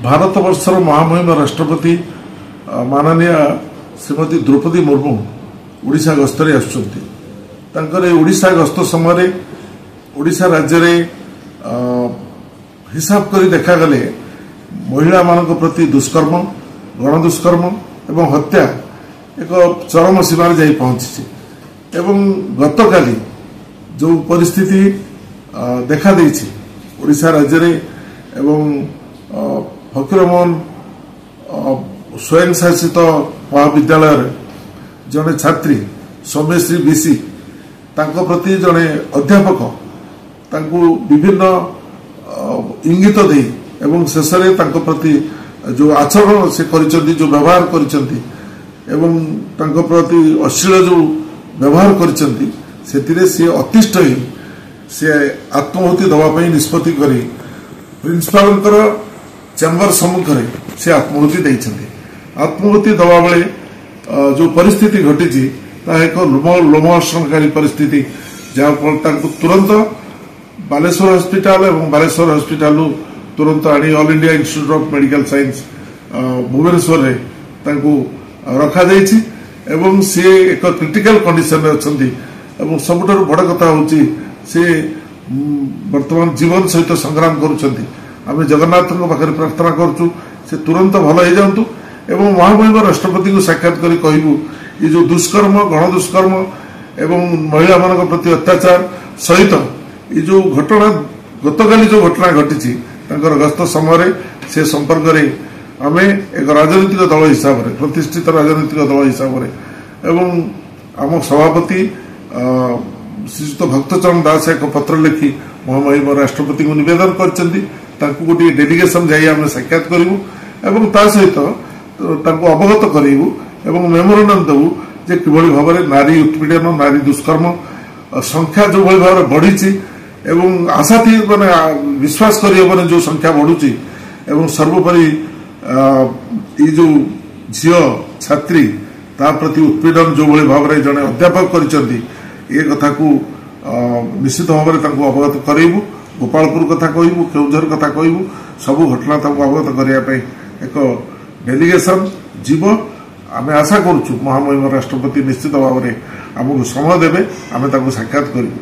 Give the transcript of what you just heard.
भारत वर्षर महामहिम राष्ट्रपति माननीय श्रीमती द्रौपदी मुर्मू ओडिशा गस्तर आशा गस्त समय ओडिशा राज्य हिसाब कर देखागले महिला मान प्रति दुष्कर्म गणदुष्कर्म एवं हत्या एक चरम सीमार जा पहुंची एवं गतकाली जो परिस्थिति देखा देछि ओडिशा राज्य रे एवं फकीरमोहन स्वयं शासित महाविद्यालय जड़े छात्री सौम्यश्री बीसी प्रति जड़े अध्यापक विभिन्न इंगित दे एवं शेष प्रति जो आचरण से जो व्यवहार करती अश्लील जो व्यवहार करती सी अतिष्ठ ही सी आत्माहुति दवाई निष्पत्ति करी प्रिंसिपाल चैम्बर सम्मुख में से आत्माहुति दवा बेले जो परिस्थिति घटी एक लोमहर्षणकारी परिस्थिति जहाँफल तुरंत बालेश्वर हॉस्पिटल और बालेश्वर हॉस्पिटल तुरंत आनी All India Institute of Medical Science Bhubaneswar में रखा एवं सी एक क्रिटिकल कंडीशन में अच्छा सबुठ बड़ कथा हूँ सी वर्तमान जीवन सहित संग्राम करें जगन्नाथ पाखे प्रार्थना करूँ से तुरंत भल हो जातु एवं महामहिम राष्ट्रपति को साक्षात कर कहबू ये जो दुष्कर्म गणदुष्कर्म एवं महिला मान प्रति अत्याचार सहित ये जो घटना गतकाली जो घटना घटी गस्त समय से संपर्क में आम एक राजनीतिक दल हिसाब से प्रतिष्ठित राजनीतिक दल हिसाब से एवं आम सभापति श्रीजुत भक्तचरण दास एक पत्र लिखि महामहिम राष्ट्रपति को निवेदन कर गोटे डेलीगेशन जाई आम साक्षात करूँ एवं ता सहित अवगत करूँ एवं मेमोरेंडम देवु जे किभली भाव में नारी उत्पीड़न नारी दुष्कर्म संख्या जो भाव में बढ़ी एवं आशा थी माने विश्वास कर जो संख्या बढ़ुची एवं सर्वोपरि ये जो झील छात्री ता प्रति उत्पीड़न जो भाई भाव में जड़े अध्यापक कर कथा को निश्चित भाव में अवगत करूँ गोपालपुर कथा कहबू केउझर कथा कहबू सबू घटना अवगत करने एक डेलीगेशन जीव आम आशा करुँ महामहिम राष्ट्रपति निश्चित भाव में आमको समय देवे आम साक्षात करूँ।